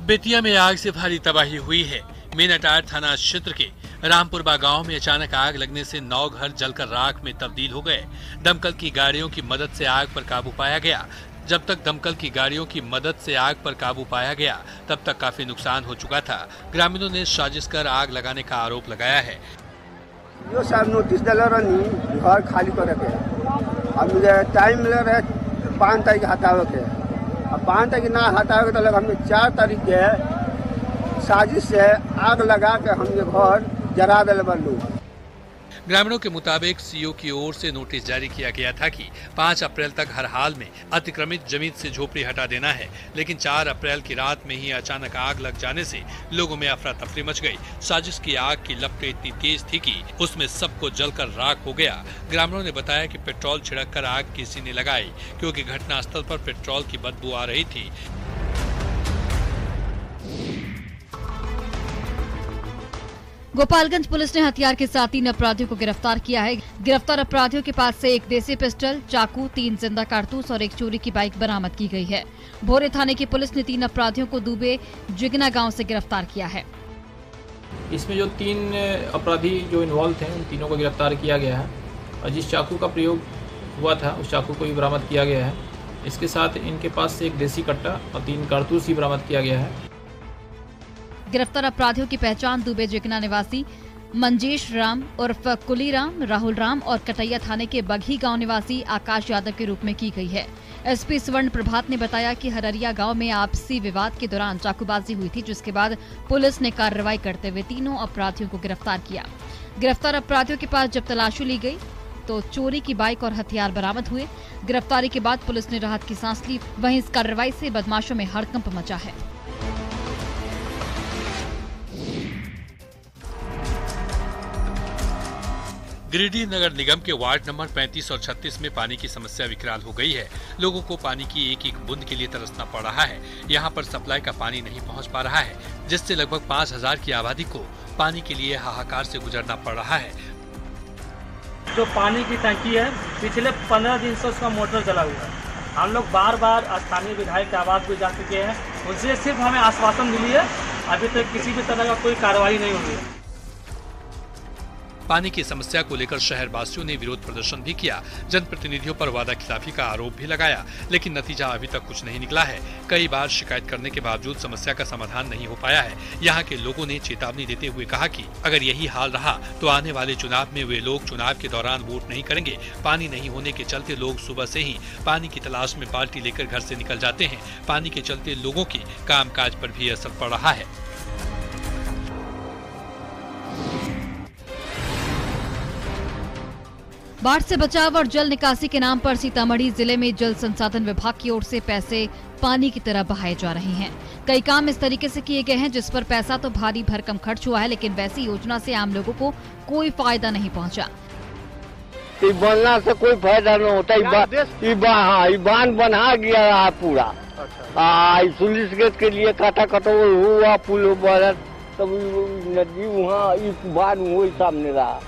बेतिया में आग से भारी तबाही हुई है। मीनाटार थाना क्षेत्र के रामपुरबा गांव में अचानक आग लगने से 9 घर जलकर राख में तब्दील हो गए। दमकल की गाड़ियों की मदद से आग पर काबू पाया गया। जब तक दमकल की गाड़ियों की मदद से आग पर काबू पाया गया, तब तक काफी नुकसान हो चुका था। ग्रामीणों ने साजिश कर आग लगाने का आरोप लगाया है। जो साहब नोटिस दिला रही घर खाली करे के, अब मुझे टाइम मिल रहा है 5 तारीख हटावे के। अब 5 तारीख ना हटावे के तो हमें 4 तारीख के साजिश से आग लगा के हमने घर जला दिल बल्लू। ग्रामीणों के मुताबिक सीओ की ओर से नोटिस जारी किया गया था कि 5 अप्रैल तक हर हाल में अतिक्रमित जमीन से झोपड़ी हटा देना है, लेकिन 4 अप्रैल की रात में ही अचानक आग लग जाने से लोगों में अफरा तफरी मच गई। साजिश की आग की लपटें इतनी तेज थी कि उसमें सबको जलकर राख हो गया। ग्रामीणों ने बताया कि पेट्रोल छिड़ककर आग किसी ने लगाई, क्योंकि घटनास्थल पर पेट्रोल की बदबू आ रही थी। गोपालगंज पुलिस ने हथियार के साथ 3 अपराधियों को गिरफ्तार किया है। गिरफ्तार अपराधियों के पास से एक देसी पिस्टल, चाकू, 3 जिंदा कारतूस और एक चोरी की बाइक बरामद की गई है। भोरे थाने की पुलिस ने 3 अपराधियों को दुबे जिगना गांव से गिरफ्तार किया है। इसमें जो 3 अपराधी जो इन्वॉल्व थे, उन तीनों को गिरफ्तार किया गया है और जिस चाकू का प्रयोग हुआ था उस चाकू को भी बरामद किया गया है। इसके साथ इनके पास से एक देसी कट्टा और 3 कारतूस भी बरामद किया गया है। गिरफ्तार अपराधियों की पहचान दुबे जिगना निवासी मंजेश राम उर्फ कुली राम, राहुल राम और कटैया थाने के बघी गांव निवासी आकाश यादव के रूप में की गई है। एसपी स्वर्ण प्रभात ने बताया कि हररिया गांव में आपसी विवाद के दौरान चाकूबाजी हुई थी, जिसके बाद पुलिस ने कार्रवाई करते हुए तीनों अपराधियों को गिरफ्तार किया। गिरफ्तार अपराधियों के पास जब तलाशी ली गई तो चोरी की बाइक और हथियार बरामद हुए। गिरफ्तारी के बाद पुलिस ने राहत की सांस ली। वहीं इस कार्रवाई से बदमाशों में हड़कंप मचा है। गिरिडीह नगर निगम के वार्ड नंबर 35 और 36 में पानी की समस्या विकराल हो गई है। लोगों को पानी की एक एक बूंद के लिए तरसना पड़ रहा है। यहाँ पर सप्लाई का पानी नहीं पहुँच पा रहा है, जिससे लगभग 5000 की आबादी को पानी के लिए हाहाकार से गुजरना पड़ रहा है। जो पानी की टंकी है, पिछले 15 दिन से उसका मोटर चला हुआ है। हम लोग बार बार स्थानीय विधायक के आवास भी जा चुके हैं, उनसे सिर्फ हमें आश्वासन मिली है, अभी तक किसी भी तरह का कोई कार्रवाई नहीं हुई है। पानी की समस्या को लेकर शहर वासियों ने विरोध प्रदर्शन भी किया। जनप्रतिनिधियों पर वादा खिलाफी का आरोप भी लगाया, लेकिन नतीजा अभी तक कुछ नहीं निकला है। कई बार शिकायत करने के बावजूद समस्या का समाधान नहीं हो पाया है। यहाँ के लोगों ने चेतावनी देते हुए कहा कि अगर यही हाल रहा तो आने वाले चुनाव में वे लोग चुनाव के दौरान वोट नहीं करेंगे। पानी नहीं होने के चलते लोग सुबह से ही पानी की तलाश में बाल्टी लेकर घर से निकल जाते हैं। पानी के चलते लोगों के कामकाज पर भी असर पड़ रहा है। बाढ़ से बचाव और जल निकासी के नाम पर सीतामढ़ी जिले में जल संसाधन विभाग की ओर से पैसे पानी की तरह बहाए जा रहे हैं। कई काम इस तरीके से किए गए हैं जिस पर पैसा तो भारी भरकम खर्च हुआ है, लेकिन वैसी योजना से आम लोगों को कोई फायदा नहीं पहुंचा। बनना से कोई फायदा नहीं होता। बांध बना गया रहा पूरा। पुलिस गेट के लिए काटा कटोल हुआ, पुल तब नदी वहाँ बांध वही सामने रहा।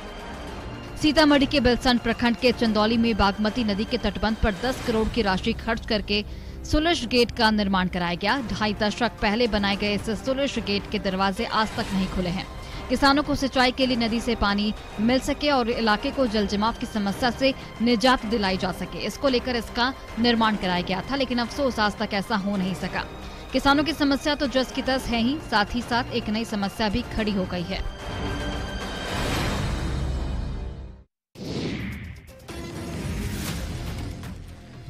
सीतामढ़ी के बेलसंड प्रखंड के चंदौली में बागमती नदी के तटबंध पर 10 करोड़ की राशि खर्च करके सुलश गेट का निर्माण कराया गया। 2.5 दशक पहले बनाए गए इस सुलश गेट के दरवाजे आज तक नहीं खुले हैं। किसानों को सिंचाई के लिए नदी से पानी मिल सके और इलाके को जल जमाव की समस्या से निजात दिलाई जा सके, इसको लेकर इसका निर्माण कराया गया था, लेकिन अफसोस आज तक ऐसा हो नहीं सका। किसानों की समस्या तो जस की तस है ही साथ एक नई समस्या भी खड़ी हो गई है।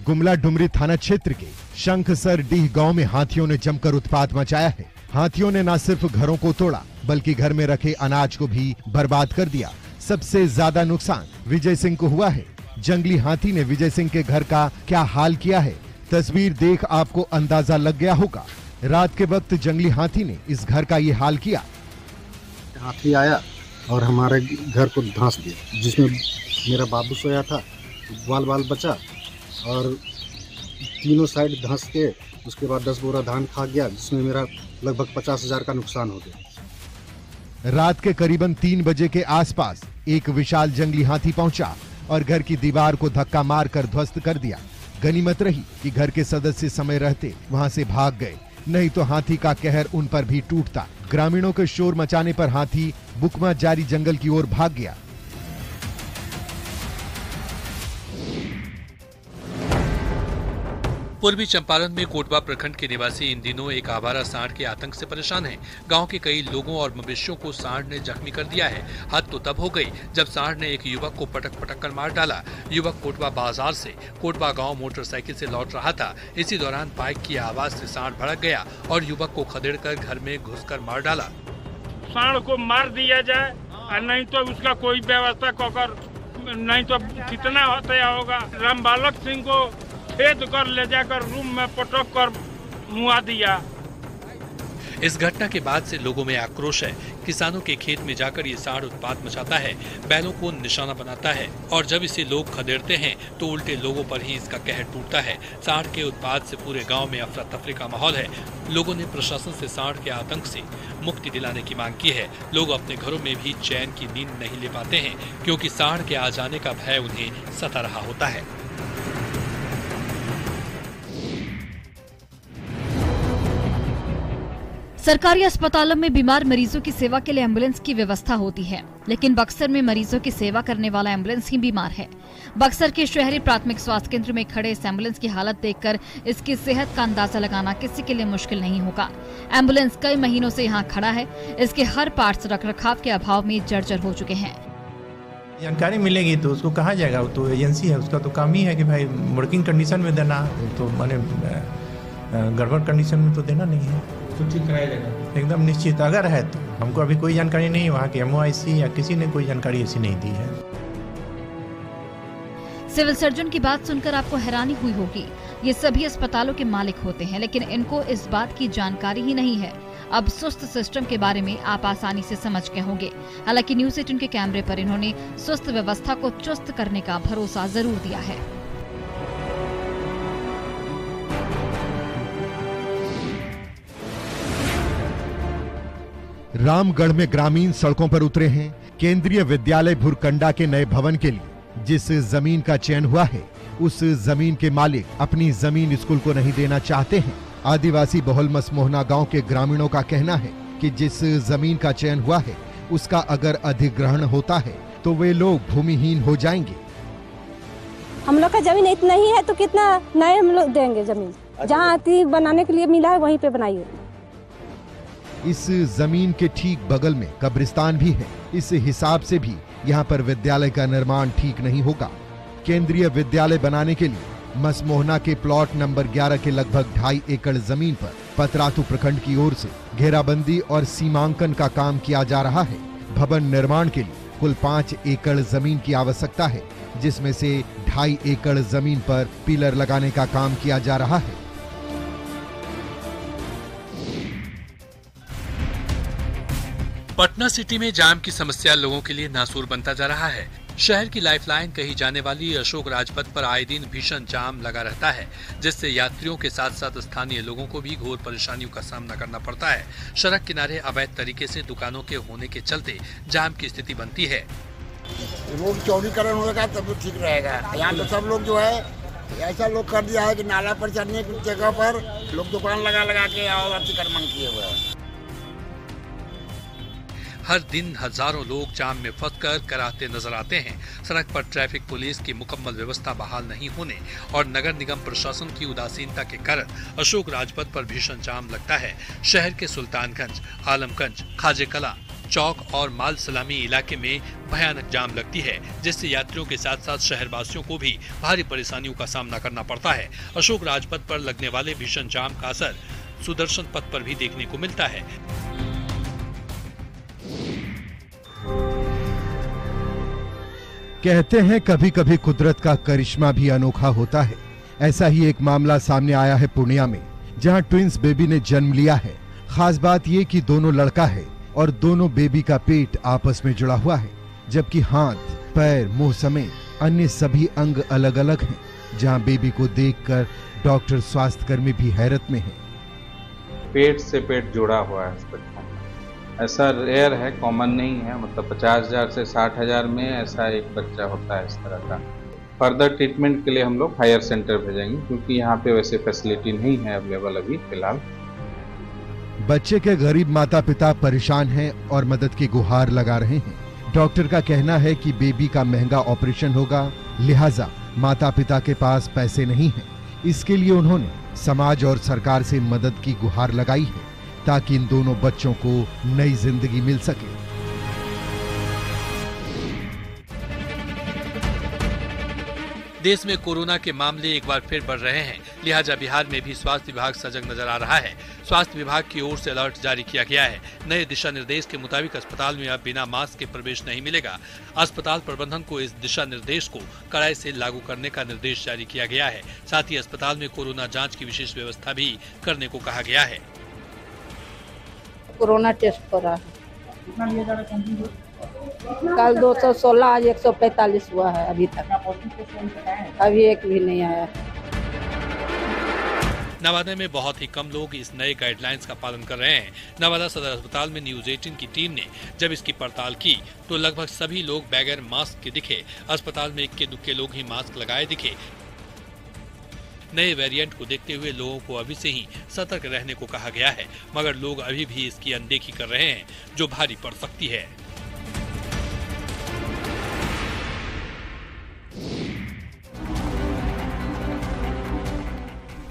गुमला डुमरी थाना क्षेत्र के शंखसर डीह गांव में हाथियों ने जमकर उत्पात मचाया है। हाथियों ने न सिर्फ घरों को तोड़ा बल्कि घर में रखे अनाज को भी बर्बाद कर दिया। सबसे ज्यादा नुकसान विजय सिंह को हुआ है। जंगली हाथी ने विजय सिंह के घर का क्या हाल किया है, तस्वीर देख आपको अंदाजा लग गया होगा। रात के वक्त जंगली हाथी ने इस घर का ये हाल किया। हाथी आया और हमारे घर को धंस दिया, जिसमें मेरा बाबू सोया था, बाल बाल बचा और तीनों साइड धंस के उसके बाद 10 बोरा धान खा गया, जिसमें मेरा लगभग 50,000 का नुकसान हो गया। रात के करीबन 3 बजे के आसपास एक विशाल जंगली हाथी पहुंचा और घर की दीवार को धक्का मारकर ध्वस्त कर दिया। गनीमत रही कि घर के सदस्य समय रहते वहां से भाग गए। नहीं तो हाथी का कहर उन पर भी टूटता। ग्रामीणों के शोर मचाने पर हाथी बुकमा जारी जंगल की ओर भाग गया। पूर्वी चंपारण में कोटवा प्रखंड के निवासी इन दिनों एक आवारा सांड के आतंक से परेशान हैं। गांव के कई लोगों और मवेशियों को सांड ने जख्मी कर दिया है। हद तो तब हो गई जब सांड ने एक युवक को पटक पटक कर मार डाला। युवक कोटवा बाजार से कोटवा गांव मोटरसाइकिल से लौट रहा था। इसी दौरान बाइक की आवाज से सांड भड़क गया और युवक को खदेड़कर घर में घुसकर मार डाला। सांड को मार दिया जाए और नहीं तो उसका कोई व्यवस्था कर, नहीं तो कितना होता होगा। रामबालक सिंह को खेद कर ले जाकर रूम में पटक कर मुआ दिया। इस घटना के बाद से लोगों में आक्रोश है। किसानों के खेत में जाकर ये सांड उत्पात मचाता है, बैलों को निशाना बनाता है और जब इसे लोग खदेड़ते हैं तो उल्टे लोगों पर ही इसका कहर टूटता है। सांड के उत्पात से पूरे गांव में अफरा तफरी का माहौल है। लोगों ने प्रशासन से सांड के आतंक से मुक्ति दिलाने की मांग की है। लोग अपने घरों में भी चैन की नींद नहीं ले पाते हैं क्योंकि सांड के आ जाने का भय उन्हें सता रहा होता है। सरकारी अस्पतालों में बीमार मरीजों की सेवा के लिए एम्बुलेंस की व्यवस्था होती है, लेकिन बक्सर में मरीजों की सेवा करने वाला एम्बुलेंस ही बीमार है। बक्सर के शहरी प्राथमिक स्वास्थ्य केंद्र में खड़े इस एम्बुलेंस की हालत देखकर इसकी सेहत का अंदाजा लगाना किसी के लिए मुश्किल नहीं होगा। एम्बुलेंस कई महीनों से यहाँ खड़ा है। इसके हर पार्ट्स रखरखाव के अभाव में जर्जर हो चुके हैं। जानकारी मिलेगी तो उसको कहा जाएगा, वो तो एजेंसी है, उसका तो काम ही है कि भाई वर्किंग कंडीशन में देना, तो माने गड़बड़ कंडीशन में तो देना नहीं है, तो ठीक कराया जाएगा एकदम निश्चित। अगर है तो हमको अभी कोई जानकारी नहीं है, वहाँ के MOIC या किसी ने कोई जानकारी ऐसी नहीं दी है। सिविल सर्जन की बात सुनकर आपको हैरानी हुई होगी। ये सभी अस्पतालों के मालिक होते हैं, लेकिन इनको इस बात की जानकारी ही नहीं है। अब सुस्त सिस्टम के बारे में आप आसानी से समझ गए होंगे। हालांकि न्यूज़ 18 के कैमरे पर इन्होंने सुस्त व्यवस्था को चुस्त करने का भरोसा जरूर दिया है। रामगढ़ में ग्रामीण सड़कों पर उतरे हैं। केंद्रीय विद्यालय भुरकंडा के नए भवन के लिए जिस जमीन का चयन हुआ है, उस जमीन के मालिक अपनी जमीन स्कूल को नहीं देना चाहते हैं। आदिवासी बहुल मसमोहना गांव के ग्रामीणों का कहना है कि जिस जमीन का चयन हुआ है, उसका अगर अधिग्रहण होता है तो वे लोग भूमिहीन हो जाएंगे। हम लोग का जमीन इतना ही है तो कितना नए हम लोग देंगे जमीन। जहाँ आती बनाने के लिए मिला है वहीं पे बनाइए। इस जमीन के ठीक बगल में कब्रिस्तान भी है। इस हिसाब से भी यहाँ पर विद्यालय का निर्माण ठीक नहीं होगा। केंद्रीय विद्यालय बनाने के लिए मसमोहना के प्लॉट नंबर 11 के लगभग 2.5 एकड़ जमीन पर पतरातू प्रखंड की ओर से घेराबंदी और सीमांकन का काम किया जा रहा है। भवन निर्माण के लिए कुल 5 एकड़ जमीन की आवश्यकता है, जिसमें से 2.5 एकड़ जमीन पर पिलर लगाने का काम किया जा रहा है। पटना सिटी में जाम की समस्या लोगों के लिए नासूर बनता जा रहा है। शहर की लाइफलाइन कही जाने वाली अशोक राजपथ पर आए दिन भीषण जाम लगा रहता है, जिससे यात्रियों के साथ साथ स्थानीय लोगों को भी घोर परेशानियों का सामना करना पड़ता है। सड़क किनारे अवैध तरीके से दुकानों के होने के चलते जाम की स्थिति बनती है। रोड चौड़ीकरण होगा तब तो ठीक रहेगा। यहाँ तो सब लोग जो है ऐसा लोग कर दिया है कि नाला पर चढ़ने की जगह पर लोग दुकान लगा लगा के और अतिक्रमण किए हुए हैं। हर दिन हजारों लोग जाम में फंसकर कराहते नजर आते हैं। सड़क पर ट्रैफिक पुलिस की मुकम्मल व्यवस्था बहाल नहीं होने और नगर निगम प्रशासन की उदासीनता के कारण अशोक राजपथ पर भीषण जाम लगता है। शहर के सुल्तानगंज, आलमगंज, खाजे कला चौक और माल सलामी इलाके में भयानक जाम लगती है, जिससे यात्रियों के साथ साथ शहरवासियों को भी भारी परेशानियों का सामना करना पड़ता है। अशोक राजपथ पर लगने वाले भीषण जाम का असर सुदर्शन पथ पर भी देखने को मिलता है। कहते हैं कभी कभी कुदरत का करिश्मा भी अनोखा होता है। ऐसा ही एक मामला सामने आया है पूर्णिया में, जहां ट्विंस बेबी ने जन्म लिया है। खास बात ये कि दोनों लड़का है और दोनों बेबी का पेट आपस में जुड़ा हुआ है, जबकि हाथ, पैर, मुंह समेत अन्य सभी अंग अलग अलग हैं। जहां बेबी को देखकर डॉक्टर स्वास्थ्यकर्मी भी हैरत में हैं। पेट से पेट जुड़ा हुआ है इस बच्चा। ऐसा रेयर है, कॉमन नहीं है। मतलब 50,000 से 60,000 में ऐसा एक बच्चा होता है इस तरह का। फर्दर ट्रीटमेंट के लिए हम लोग हायर सेंटर भेजेंगे, क्योंकि यहाँ पे वैसे फैसिलिटी नहीं है अवेलेबल अभी फिलहाल। बच्चे के गरीब माता पिता परेशान हैं और मदद की गुहार लगा रहे हैं। डॉक्टर का कहना है कि बेबी का महंगा ऑपरेशन होगा, लिहाजा माता पिता के पास पैसे नहीं हैं। इसके लिए उन्होंने समाज और सरकार से मदद की गुहार लगाई है ताकि इन दोनों बच्चों को नई जिंदगी मिल सके। देश में कोरोना के मामले एक बार फिर बढ़ रहे हैं, लिहाजा बिहार में भी स्वास्थ्य विभाग सजग नजर आ रहा है। स्वास्थ्य विभाग की ओर से अलर्ट जारी किया गया है। नए दिशा निर्देश के मुताबिक अस्पताल में अब बिना मास्क के प्रवेश नहीं मिलेगा। अस्पताल प्रबंधन को इस दिशा निर्देश को कड़ाई से लागू करने का निर्देश जारी किया गया है। साथ ही अस्पताल में कोरोना जाँच की विशेष व्यवस्था भी करने को कहा गया है। कोरोना टेस्ट हो रहा है, कल 216, आज 145 हुआ है। अभी तक अभी एक भी नहीं आया। नवादा में बहुत ही कम लोग इस नए गाइडलाइंस का पालन कर रहे हैं। नवादा सदर अस्पताल में न्यूज 18 की टीम ने जब इसकी पड़ताल की तो लगभग सभी लोग बगैर मास्क के दिखे। अस्पताल में इक्के दुक्के लोग ही मास्क लगाए दिखे। नए वेरिएंट को देखते हुए लोगों को अभी से ही सतर्क रहने को कहा गया है, मगर लोग अभी भी इसकी अनदेखी कर रहे हैं, जो भारी पड़ सकती है।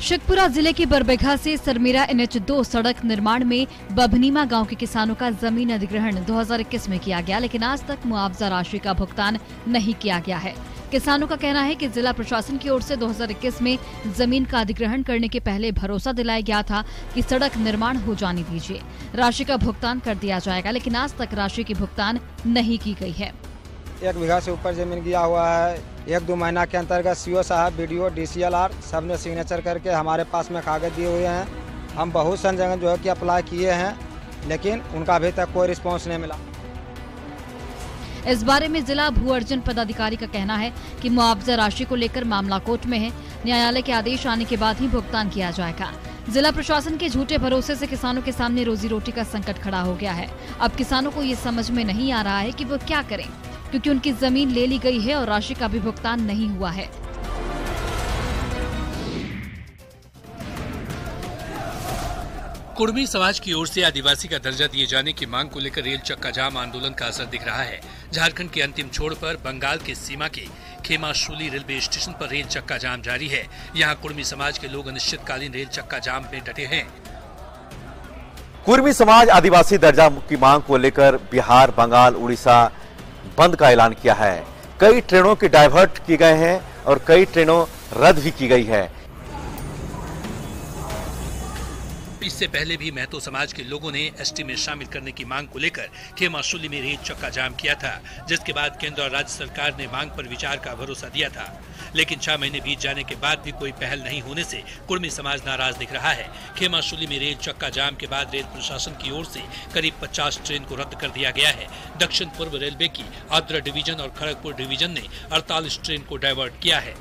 शेखपुरा जिले के बरबीघा से सरमेरा NH2 सड़क निर्माण में बभनीमा गांव के किसानों का जमीन अधिग्रहण 2021 में किया गया, लेकिन आज तक मुआवजा राशि का भुगतान नहीं किया गया है। किसानों का कहना है कि जिला प्रशासन की ओर से 2021 में जमीन का अधिग्रहण करने के पहले भरोसा दिलाया गया था कि सड़क निर्माण हो जाने दीजिए, राशि का भुगतान कर दिया जाएगा, लेकिन आज तक राशि की भुगतान नहीं की गई है। 1 बीघा से ऊपर जमीन गया हुआ है। 1-2 महीना के अंतर्गत CO साहब, BDO, DCLR सब ने सिग्नेचर करके हमारे पास में कागज दिए हुए हैं। हम बहुत सन जगह जो है कि अप्लाई किए हैं, लेकिन उनका अभी तक कोई रिस्पांस नहीं मिला। इस बारे में जिला भू अर्जन पदाधिकारी का कहना है कि मुआवजा राशि को लेकर मामला कोर्ट में है। न्यायालय के आदेश आने के बाद ही भुगतान किया जाएगा। जिला प्रशासन के झूठे भरोसे से किसानों के सामने रोजी रोटी का संकट खड़ा हो गया है। अब किसानों को ये समझ में नहीं आ रहा है कि वो क्या करें, क्योंकि उनकी जमीन ले ली गई है और राशि का भी भुगतान नहीं हुआ है। कुर्मी समाज की ओर से आदिवासी का दर्जा दिए जाने की मांग को लेकर रेल चक्का जाम आंदोलन का असर दिख रहा है। झारखंड के अंतिम छोर पर बंगाल के सीमा के खेमाशुली रेलवे स्टेशन पर रेल चक्का जाम जारी है। यहाँ कुर्मी समाज के लोग अनिश्चितकालीन रेल चक्का जाम में डटे हैं। कुर्मी समाज आदिवासी दर्जा की मांग को लेकर बिहार, बंगाल, उड़ीसा बंद का ऐलान किया है। कई ट्रेनों की डाइवर्ट की गए हैं और कई ट्रेनों रद्द भी की गई है। इससे पहले भी महतो समाज के लोगों ने ST में शामिल करने की मांग को लेकर खेमाशुली में रेल चक्का जाम किया था, जिसके बाद केंद्र और राज्य सरकार ने मांग पर विचार का भरोसा दिया था। लेकिन 6 महीने बीत जाने के बाद भी कोई पहल नहीं होने से कुर्मी समाज नाराज दिख रहा है। खेमाशुली में रेल चक्का जाम के बाद रेल प्रशासन की ओर से करीब 50 ट्रेन को रद्द कर दिया गया है। दक्षिण पूर्व रेलवे की आद्रा डिवीजन और खड़गपुर डिवीजन ने 48 ट्रेन को डाइवर्ट किया है।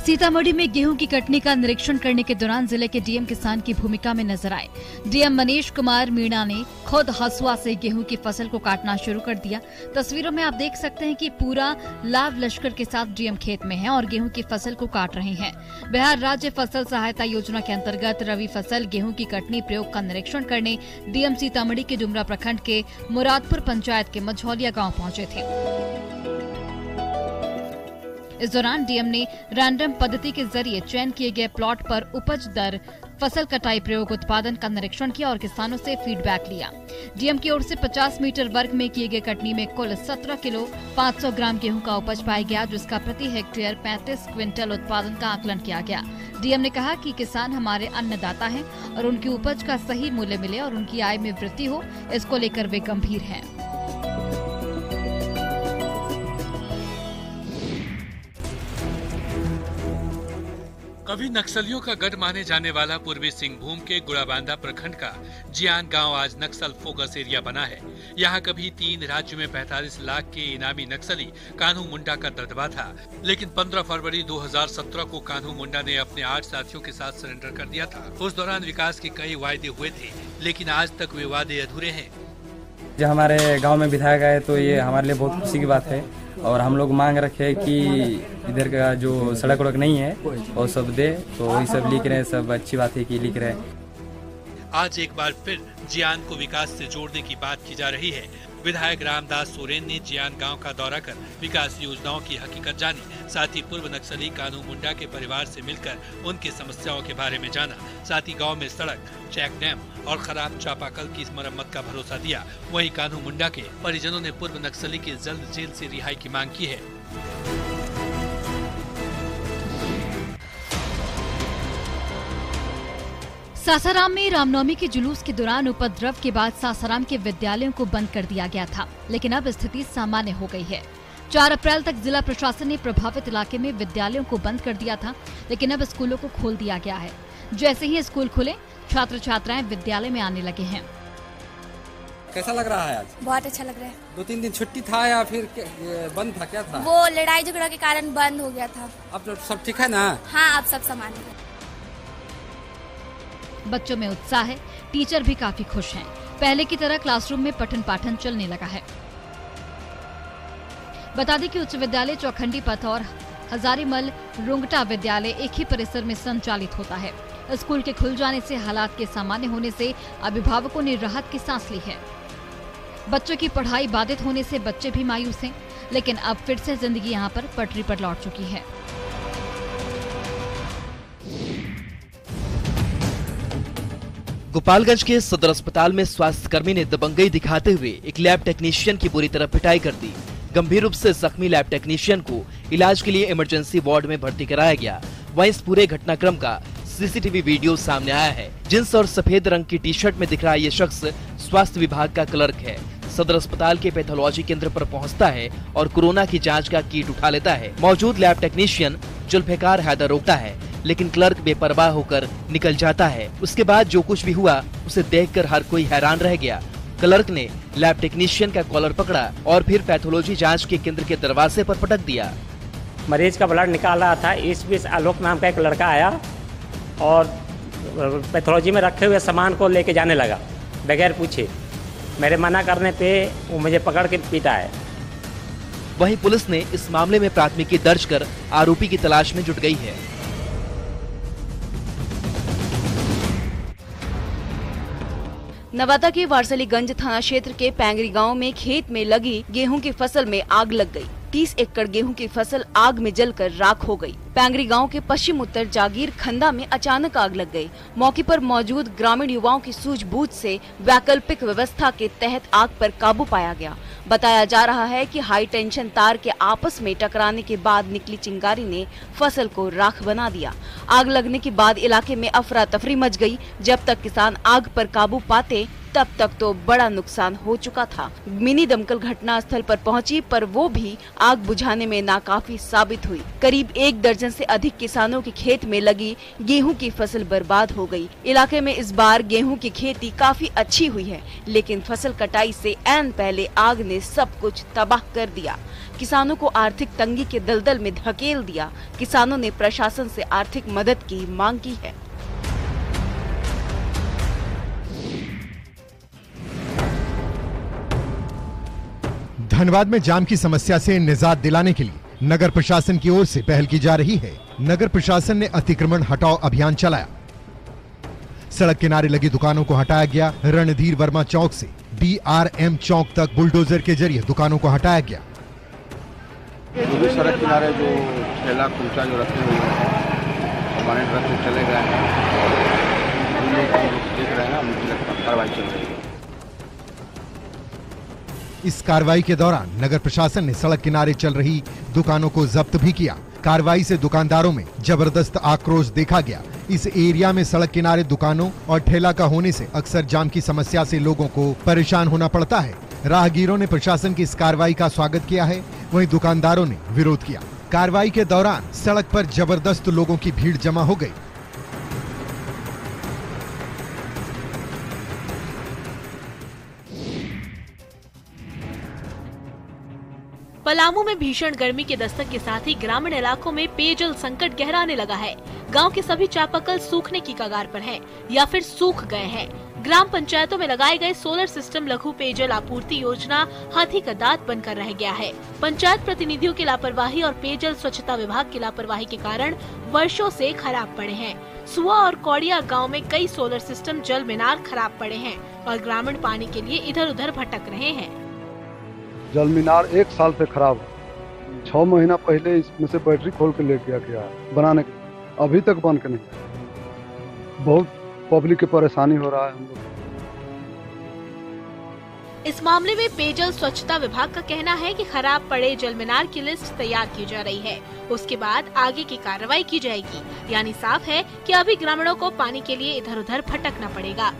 सीतामढ़ी में गेहूं की कटनी का निरीक्षण करने के दौरान जिले के डीएम किसान की भूमिका में नजर आए। डीएम मनीष कुमार मीणा ने खुद हसुआ से गेहूं की फसल को काटना शुरू कर दिया। तस्वीरों में आप देख सकते हैं कि पूरा लाव लश्कर के साथ डीएम खेत में है और गेहूं की फसल को काट रहे हैं। बिहार राज्य फसल सहायता योजना के अंतर्गत रबी फसल गेहूं की कटनी प्रयोग का निरीक्षण करने डीएम सीतामढ़ी के डुमरा प्रखंड के मुरादपुर पंचायत के मझौलिया गाँव पहुंचे थे। इस दौरान डीएम ने रैंडम पद्धति के जरिए चयन किए गए प्लॉट पर उपज दर, फसल कटाई प्रयोग उत्पादन का निरीक्षण किया और किसानों से फीडबैक लिया। डीएम की ओर से 50 मीटर वर्ग में किए गए कटनी में कुल 17 किलो 500 ग्राम गेहूं का उपज पाया गया, जिसका प्रति हेक्टेयर 35 क्विंटल उत्पादन का आकलन किया गया। डीएम ने कहा कि किसान हमारे अन्नदाता हैं और उनकी उपज का सही मूल्य मिले और उनकी आय में वृद्धि हो, इसको लेकर वे गंभीर हैं। कभी नक्सलियों का गढ़ माने जाने वाला पूर्वी सिंहभूम के गुड़ाबांधा प्रखंड का जियान गांव आज नक्सल फोकस एरिया बना है। यहां कभी 3 राज्यों में 45 लाख के इनामी नक्सली कान्हू मुंडा का दबदबा था, लेकिन 15 फरवरी 2017 को कान्हू मुंडा ने अपने 8 साथियों के साथ सरेंडर कर दिया था। उस दौरान विकास के कई वायदे हुए थे, लेकिन आज तक वे वादे अधूरे हैं। जब हमारे गांव में विधायक आए तो ये हमारे लिए बहुत खुशी की बात है। और हम लोग मांग रखे कि इधर का जो सड़क वड़क नहीं है वो सब दे, तो वही सब लिख रहे हैं। सब अच्छी बात है कि लिख रहे हैं। आज एक बार फिर जियान को विकास से जोड़ने की बात की जा रही है। विधायक रामदास सोरेन ने जियान गांव का दौरा कर विकास योजनाओं की हकीकत जानी, साथ ही पूर्व नक्सली कानू मुंडा के परिवार से मिलकर उनकी समस्याओं के बारे में जाना, साथ ही गांव में सड़क, चेक डैम और खराब चापाकल की मरम्मत का भरोसा दिया। वहीं कानू मुंडा के परिजनों ने पूर्व नक्सली की जल्द जेल से रिहाई की मांग की है। सासाराम में रामनवमी के जुलूस के दौरान उपद्रव के बाद सासाराम के विद्यालयों को बंद कर दिया गया था, लेकिन अब स्थिति सामान्य हो गई है। 4 अप्रैल तक जिला प्रशासन ने प्रभावित इलाके में विद्यालयों को बंद कर दिया था, लेकिन अब स्कूलों को खोल दिया गया है। जैसे ही स्कूल खुले, छात्र छात्राएं विद्यालय में आने लगे हैं। कैसा लग रहा है आज? बहुत अच्छा लग रहा है। 2-3 दिन छुट्टी था या फिर बंद था, क्या था? वो लड़ाई झगड़ा के कारण बंद हो गया था। अब तो सब ठीक है ना? हाँ, अब सब सामान्य है। बच्चों में उत्साह है, टीचर भी काफी खुश हैं। पहले की तरह क्लासरूम में पठन पाठन चलने लगा है। बता दें कि उच्च विद्यालय चौखंडी पथ और हजारीमल रुंगटा विद्यालय एक ही परिसर में संचालित होता है। स्कूल के खुल जाने से हालात के सामान्य होने से अभिभावकों ने राहत की सांस ली है। बच्चों की पढ़ाई बाधित होने से बच्चे भी मायूस हैं, लेकिन अब फिर से जिंदगी यहाँ पर पटरी पर लौट चुकी है। गोपालगंज के सदर अस्पताल में स्वास्थ्य कर्मी ने दबंगई दिखाते हुए एक लैब टेक्नीशियन की बुरी तरह पिटाई कर दी। गंभीर रूप से जख्मी लैब टेक्नीशियन को इलाज के लिए इमरजेंसी वार्ड में भर्ती कराया गया। वहीं इस पूरे घटनाक्रम का सीसीटीवी वीडियो सामने आया है। जींस और सफेद रंग की टी-शर्ट में दिख रहा ये शख्स स्वास्थ्य विभाग का क्लर्क है। सदर अस्पताल के पैथोलॉजी केंद्र पर पहुंचता है और कोरोना की जांच का किट उठा लेता है। मौजूद लैब टेक्नीशियन जुल्फिकार हैदर रोकता है, लेकिन क्लर्क बेपरवाह होकर निकल जाता है। उसके बाद जो कुछ भी हुआ उसे देखकर हर कोई हैरान रह गया। क्लर्क ने लैब टेक्नीशियन का कॉलर पकड़ा और फिर पैथोलॉजी जांच के केंद्र के दरवाजे पर पटक दिया। मरीज का ब्लड निकाल रहा था। इस बीच आलोक नाम का एक लड़का आया और पैथोलॉजी में रखे हुए सामान को लेके जाने लगा बगैर पूछे। मेरे मना करने पे वो मुझे पकड़ के पीटा है। वहीं पुलिस ने इस मामले में प्राथमिकी दर्ज कर आरोपी की तलाश में जुट गई है। नवादा के वारसलीगंज थाना क्षेत्र के पैंगरी गांव में खेत में लगी गेहूं की फसल में आग लग गई। 30 एकड़ गेहूं की फसल आग में जलकर राख हो गई। पैंगरी गांव के पश्चिम उत्तर जागीर खंदा में अचानक आग लग गई। मौके पर मौजूद ग्रामीण युवाओं की सूझबूझ से वैकल्पिक व्यवस्था के तहत आग पर काबू पाया गया। बताया जा रहा है कि हाई टेंशन तार के आपस में टकराने के बाद निकली चिंगारी ने फसल को राख बना दिया। आग लगने के बाद इलाके में अफरा तफरी मच गई। जब तक किसान आग पर काबू पाते तब तक तो बड़ा नुकसान हो चुका था। मिनी दमकल घटना स्थल पर पहुंची, पर वो भी आग बुझाने में नाकाफी साबित हुई। करीब 1 दर्जन से अधिक किसानों के खेत में लगी गेहूं की फसल बर्बाद हो गई। इलाके में इस बार गेहूं की खेती काफी अच्छी हुई है, लेकिन फसल कटाई से ऐन पहले आग ने सब कुछ तबाह कर दिया। किसानों को आर्थिक तंगी के दलदल में धकेल दिया। किसानों ने प्रशासन से आर्थिक मदद की मांग की है। धनबाद में जाम की समस्या से निजात दिलाने के लिए नगर प्रशासन की ओर से पहल की जा रही है। नगर प्रशासन ने अतिक्रमण हटाओ अभियान चलाया। सड़क किनारे लगी दुकानों को हटाया गया। रणधीर वर्मा चौक से BRM चौक तक बुलडोजर के जरिए दुकानों को हटाया गया। सड़क किनारे जो ठेला कुलचा जो रखे हुए हैं हमारे ट्रक से चले गए हैं, देख रहे हैं, उनकी कार्रवाई चल रही है। इस कार्रवाई के दौरान नगर प्रशासन ने सड़क किनारे चल रही दुकानों को जब्त भी किया। कार्रवाई से दुकानदारों में जबरदस्त आक्रोश देखा गया। इस एरिया में सड़क किनारे दुकानों और ठेला का होने से अक्सर जाम की समस्या से लोगों को परेशान होना पड़ता है। राहगीरों ने प्रशासन की इस कार्रवाई का स्वागत किया है, वहीं दुकानदारों ने विरोध किया। कार्रवाई के दौरान सड़क पर जबरदस्त लोगों की भीड़ जमा हो गई। पलामू में भीषण गर्मी के दस्तक के साथ ही ग्रामीण इलाकों में पेयजल संकट गहराने लगा है। गांव के सभी चापाकल सूखने की कगार पर हैं या फिर सूख गए हैं। ग्राम पंचायतों में लगाए गए सोलर सिस्टम लघु पेयजल आपूर्ति योजना हाथी का दांत बनकर रह गया है। पंचायत प्रतिनिधियों की लापरवाही और पेयजल स्वच्छता विभाग की लापरवाही के कारण वर्षों से खराब पड़े हैं। सुआ और कौड़िया गांव में कई सोलर सिस्टम जल मीनार खराब पड़े हैं और ग्रामीण पानी के लिए इधर उधर भटक रहे हैं। जल मीनार 1 साल से खराब है। 6 महीना पहले इसमें से बैटरी खोल के ले गया बनाने के, अभी तक बन के नहीं। बहुत पब्लिक की परेशानी हो रहा है हम लोग। इस मामले में पेयजल स्वच्छता विभाग का कहना है कि खराब पड़े जल मीनार की लिस्ट तैयार की जा रही है, उसके बाद आगे की कार्रवाई की जाएगी। यानी साफ है कि अभी ग्रामीणों को पानी के लिए इधर उधर भटकना पड़ेगा।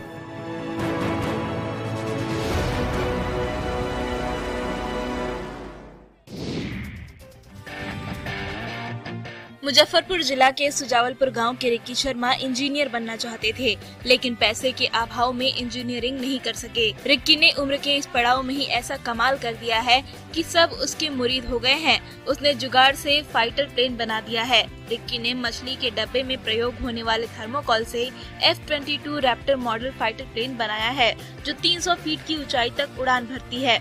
मुजफ्फरपुर जिला के सुजावलपुर गांव के रिक्की शर्मा इंजीनियर बनना चाहते थे, लेकिन पैसे के अभाव में इंजीनियरिंग नहीं कर सके। रिक्की ने उम्र के इस पड़ाव में ही ऐसा कमाल कर दिया है कि सब उसके मुरीद हो गए हैं। उसने जुगाड़ से फाइटर प्लेन बना दिया है। रिक्की ने मछली के डब्बे में प्रयोग होने वाले थर्मोकोल से F-22 Raptor model fighter plane बनाया है, जो 300 फीट की ऊंचाई तक उड़ान भरती है।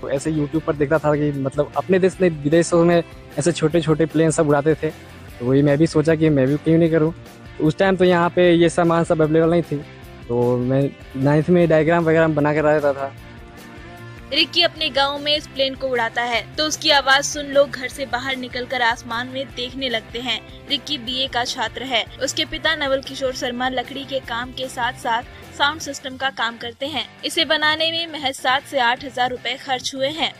तो ऐसे YouTube पर देखता था कि मतलब अपने देश में विदेशों में ऐसे छोटे छोटे प्लेन सब उड़ाते थे, तो वही मैं भी सोचा कि मैं भी क्यों नहीं करूं। उस टाइम तो यहाँ पे ये सामान सब अवेलेबल नहीं थी, तो मैं 9th में डायग्राम वगैरह बना कर रहता था। रिक्की अपने गांव में इस प्लेन को उड़ाता है तो उसकी आवाज सुन लोग घर से बाहर निकलकर आसमान में देखने लगते हैं। रिक्की BA का छात्र है। उसके पिता नवल किशोर शर्मा लकड़ी के काम के साथ साथ साउंड सिस्टम का काम करते हैं। इसे बनाने में महज 7 से 8 हजार रुपए खर्च हुए हैं।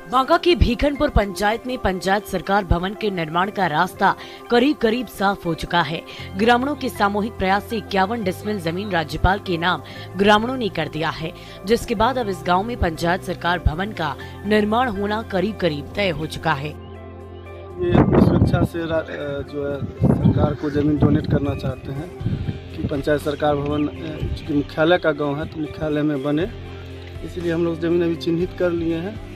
बांका की भीखनपुर पंचायत में पंचायत सरकार भवन के निर्माण का रास्ता करीब करीब साफ हो चुका है। ग्रामीणों के सामूहिक प्रयास से 51 डिसमिल जमीन राज्यपाल के नाम ग्रामीणों ने कर दिया है, जिसके बाद अब इस गांव में पंचायत सरकार भवन का निर्माण होना करीब करीब तय हो चुका है। ये स्वेच्छा से जो है सरकार को जमीन डोनेट करना चाहते हैं कि पंचायत सरकार भवन चूँकि मुख्यालय का गाँव है तो मुख्यालय में बने, इसलिए हम लोग जमीन अभी चिन्हित कर लिए हैं।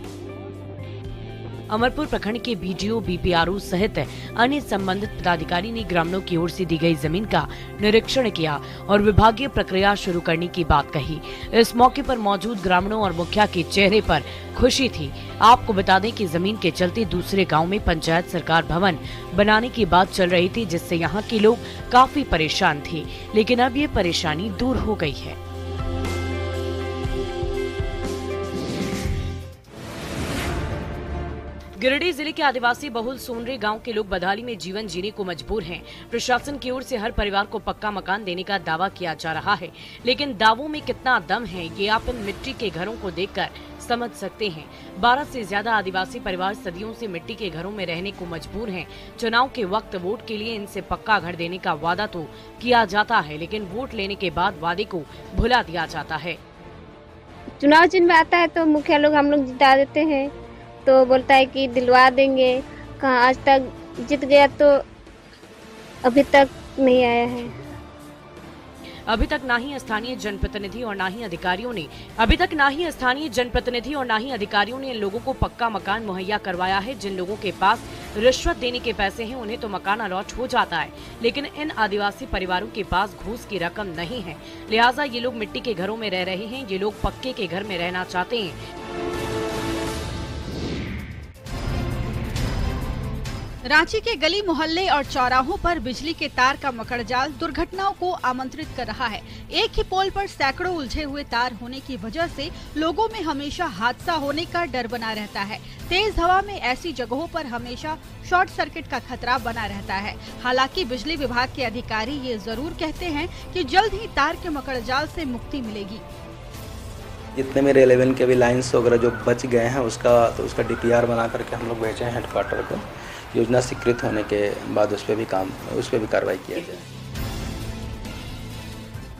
अमरपुर प्रखंड के BDO BPRO सहित अन्य संबंधित पदाधिकारी ने ग्रामीणों की ओर से दी गई जमीन का निरीक्षण किया और विभागीय प्रक्रिया शुरू करने की बात कही। इस मौके पर मौजूद ग्रामीणों और मुखिया के चेहरे पर खुशी थी। आपको बता दें कि जमीन के चलते दूसरे गांव में पंचायत सरकार भवन बनाने की बात चल रही थी, जिससे यहाँ के लोग काफी परेशान थे, लेकिन अब ये परेशानी दूर हो गई है। गिरिडीह जिले के आदिवासी बहुल सोनरे गांव के लोग बदहाली में जीवन जीने को मजबूर हैं। प्रशासन की ओर से हर परिवार को पक्का मकान देने का दावा किया जा रहा है, लेकिन दावों में कितना दम है ये आप इन मिट्टी के घरों को देखकर समझ सकते हैं। 12 से ज्यादा आदिवासी परिवार सदियों से मिट्टी के घरों में रहने को मजबूर हैं। चुनाव के वक्त वोट के लिए इनसे पक्का घर देने का वादा तो किया जाता है, लेकिन वोट लेने के बाद वादे को भुला दिया जाता है। चुनाव चिन्ह में आता है तो मुखिया लोग हम लोग जिता देते हैं, तो बोलता है कि दिलवा देंगे। कहाँ आज तक जीत गया तो अभी तक नहीं आया है। अभी तक ना ही स्थानीय जनप्रतिनिधि और ना ही अधिकारियों ने इन लोगों को पक्का मकान मुहैया करवाया है। जिन लोगों के पास रिश्वत देने के पैसे हैं उन्हें तो मकान अलॉट हो जाता है, लेकिन इन आदिवासी परिवारों के पास घूस की रकम नहीं है। लिहाजा ये लोग मिट्टी के घरों में रह रहे हैं। ये लोग पक्के के घर में रहना चाहते हैं। रांची के गली मोहल्ले और चौराहों पर बिजली के तार का मकड़जाल दुर्घटनाओं को आमंत्रित कर रहा है। एक ही पोल पर सैकड़ों उलझे हुए तार होने की वजह से लोगों में हमेशा हादसा होने का डर बना रहता है। तेज हवा में ऐसी जगहों पर हमेशा शॉर्ट सर्किट का खतरा बना रहता है। हालांकि बिजली विभाग के अधिकारी ये जरूर कहते हैं कि जल्द ही तार के मकड़जाल से मुक्ति मिलेगी। जितने में रेल 11 के भी लाइन्स वगैरह जो बच गए हैं उसका DPR बना करके हम लोग भेजे हैं हेडक्वार्टर को। योजना स्वीकृत होने के बाद उस पर भी कार्रवाई किया जाए।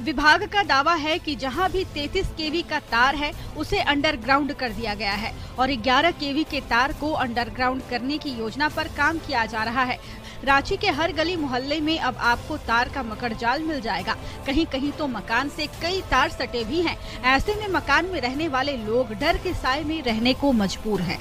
विभाग का दावा है कि जहां भी 33 kV का तार है उसे अंडरग्राउंड कर दिया गया है और 11 kV के तार को अंडरग्राउंड करने की योजना पर काम किया जा रहा है। रांची के हर गली मोहल्ले में अब आपको तार का मकड़जाल मिल जाएगा। कहीं कहीं तो मकान से कई तार सटे भी हैं। ऐसे में मकान में रहने वाले लोग डर के साए में रहने को मजबूर हैं।